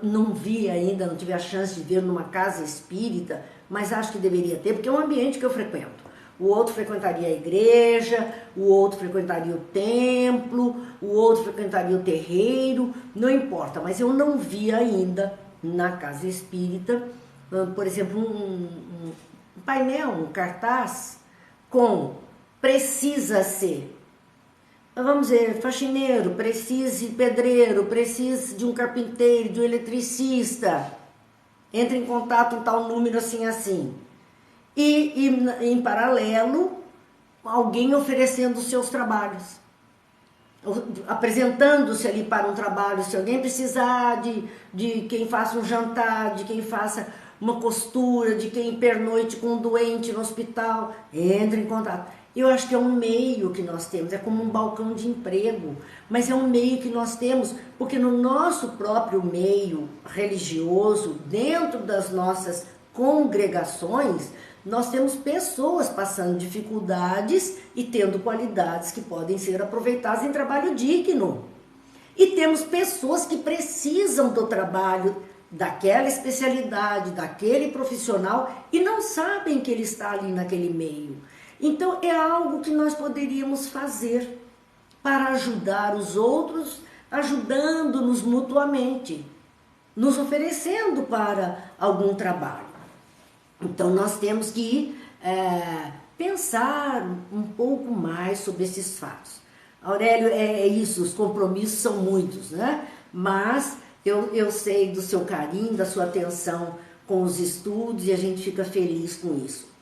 não vi ainda, não tive a chance de ver numa casa espírita, mas acho que deveria ter, porque é um ambiente que eu frequento. O outro frequentaria a igreja, o outro frequentaria o templo, o outro frequentaria o terreiro, não importa, mas eu não vi ainda na casa espírita, por exemplo, um painel, um cartaz com precisa ser. Vamos dizer, faxineiro, precisa de pedreiro, precisa de um carpinteiro, de um eletricista. Entra em contato em tal número assim. E em paralelo, alguém oferecendo os seus trabalhos. Apresentando-se ali para um trabalho. Se alguém precisar de quem faça um jantar, de quem faça uma costura, de quem pernoite com um doente no hospital, entra em contato. Eu acho que é um meio que nós temos, é como um balcão de emprego, mas é um meio que nós temos, porque no nosso próprio meio religioso, dentro das nossas congregações, nós temos pessoas passando dificuldades e tendo qualidades que podem ser aproveitadas em trabalho digno. E temos pessoas que precisam do trabalho daquela especialidade, daquele profissional e não sabem que ele está ali naquele meio. Então é algo que nós poderíamos fazer para ajudar os outros, ajudando-nos mutuamente, nos oferecendo para algum trabalho. Então nós temos que pensar um pouco mais sobre esses fatos. Aurélio, é isso, os compromissos são muitos, né? Mas eu sei do seu carinho, da sua atenção com os estudos e a gente fica feliz com isso.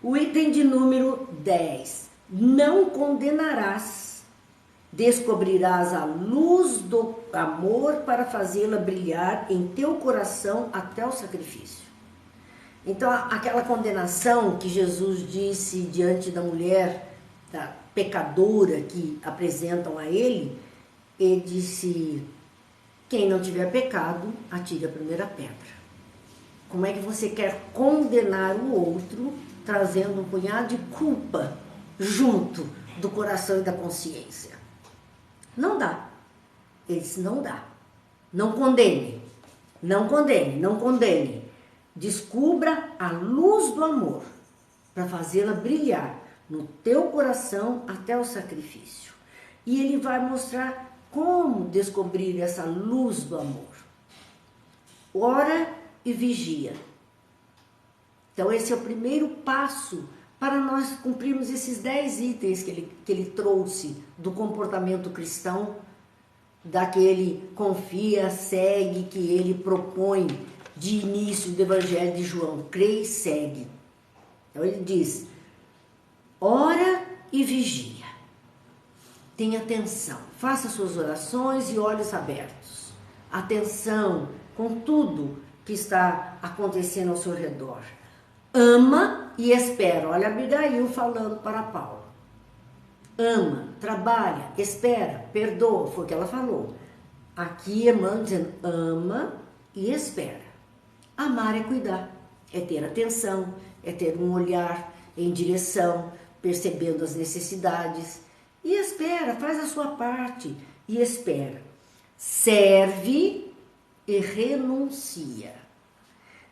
O item de número 10. Não condenarás, descobrirás a luz do amor para fazê-la brilhar em teu coração até o sacrifício. Então, aquela condenação que Jesus disse diante da mulher, da pecadora que apresentam a ele disse, quem não tiver pecado, atire a primeira pedra. Como é que você quer condenar o outro trazendo um punhado de culpa junto do coração e da consciência? Não dá. Ele disse, não dá. Não condene. Não condene, não condene. Descubra a luz do amor para fazê-la brilhar no teu coração até o sacrifício. E ele vai mostrar como descobrir essa luz do amor. Ora e vigia. Então esse é o primeiro passo para nós cumprirmos esses 10 itens que ele trouxe do comportamento cristão, daquele confia, segue, que ele propõe de início do Evangelho de João, crê e segue. Então ele diz, ora e vigia, tenha atenção, faça suas orações e olhos abertos, atenção com tudo que está acontecendo ao seu redor, ama e espera. Olha Abigail falando para Paulo, ama, trabalha, espera, perdoa, foi o que ela falou. Aqui Emmanuel dizendo, ama e espera. Amar é cuidar, é ter atenção, é ter um olhar em direção, percebendo as necessidades. E espera, faz a sua parte e espera. Serve e renuncia.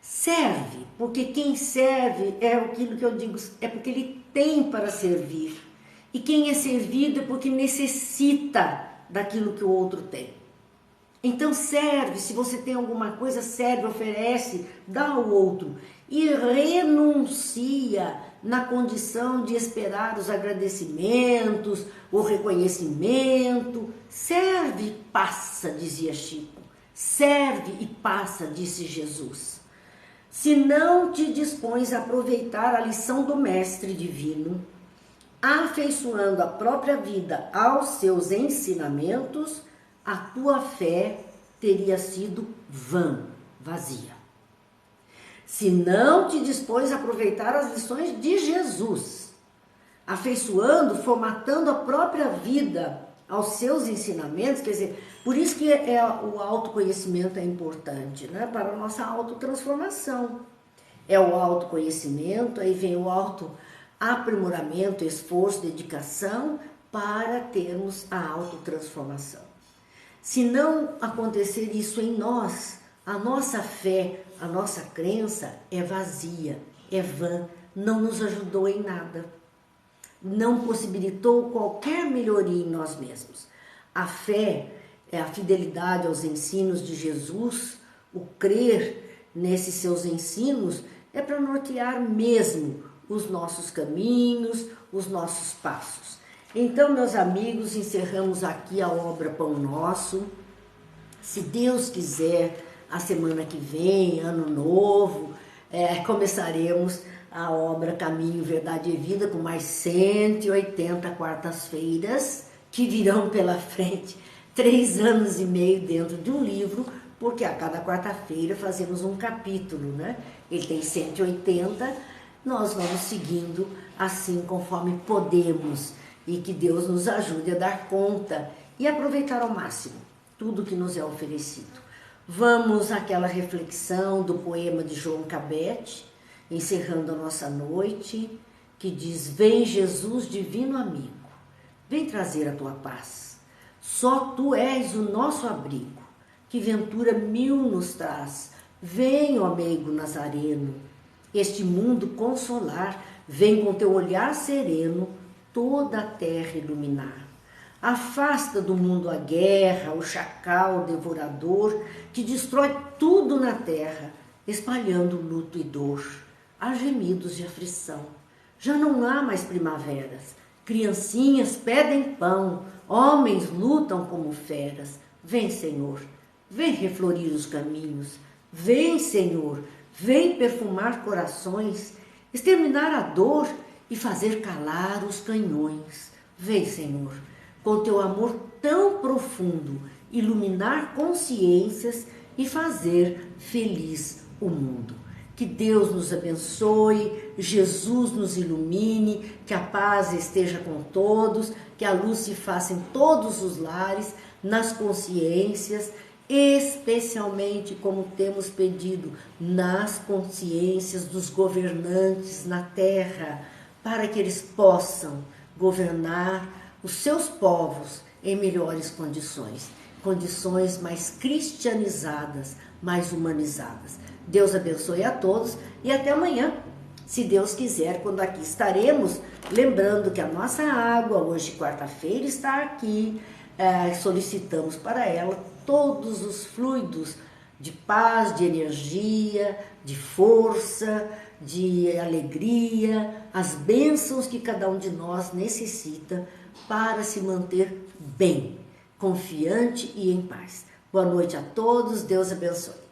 Serve, porque quem serve é aquilo que eu digo, é porque ele tem para servir. E quem é servido é porque necessita daquilo que o outro tem. Então serve, se você tem alguma coisa, serve, oferece, dá ao outro. E renuncia na condição de esperar os agradecimentos, o reconhecimento. Serve e passa, dizia Chico. Serve e passa, disse Jesus. Se não te dispões a aproveitar a lição do Mestre Divino, afeiçoando a própria vida aos seus ensinamentos, a tua fé teria sido vã, vazia. Se não te dispões a aproveitar as lições de Jesus, afeiçoando, formatando a própria vida aos seus ensinamentos, quer dizer, por isso que o autoconhecimento é importante, né? Para a nossa autotransformação. É o autoconhecimento, aí vem o autoaprimoramento, esforço, dedicação para termos a autotransformação. Se não acontecer isso em nós, a nossa fé, a nossa crença é vazia, é vã, não nos ajudou em nada. Não possibilitou qualquer melhoria em nós mesmos. A fé é a fidelidade aos ensinos de Jesus, o crer nesses seus ensinos é para nortear mesmo os nossos caminhos, os nossos passos. Então, meus amigos, encerramos aqui a obra Pão Nosso. Se Deus quiser, a semana que vem, ano novo, começaremos a obra Caminho, Verdade e Vida com mais 180 quartas-feiras que virão pela frente, 3 anos e meio dentro de um livro, porque a cada quarta-feira fazemos um capítulo, né? Ele tem 180, nós vamos seguindo assim conforme podemos e que Deus nos ajude a dar conta e aproveitar ao máximo tudo que nos é oferecido. Vamos àquela reflexão do poema de João Cabete, encerrando a nossa noite, que diz, vem Jesus divino amigo, vem trazer a tua paz. Só tu és o nosso abrigo, que ventura mil nos traz. Vem, ó meigo nazareno, este mundo consolar, vem com teu olhar sereno toda a terra iluminar. Afasta do mundo a guerra, o chacal devorador, que destrói tudo na terra, espalhando luto e dor. Há gemidos de aflição, já não há mais primaveras, criancinhas pedem pão, homens lutam como feras. Vem, Senhor, vem reflorir os caminhos, vem, Senhor, vem perfumar corações, exterminar a dor e fazer calar os canhões. Vem, Senhor, com teu amor tão profundo, iluminar consciências e fazer feliz o mundo. Que Deus nos abençoe, Jesus nos ilumine, que a paz esteja com todos, que a luz se faça em todos os lares, nas consciências, especialmente, como temos pedido, nas consciências dos governantes na terra, para que eles possam governar os seus povos em melhores condições, condições mais cristianizadas, mais humanizadas. Deus abençoe a todos e até amanhã, se Deus quiser, quando aqui estaremos, lembrando que a nossa água, hoje quarta-feira, está aqui, solicitamos para ela todos os fluidos de paz, de energia, de força, de alegria, as bênçãos que cada um de nós necessita para se manter bem, confiante e em paz. Boa noite a todos, Deus abençoe.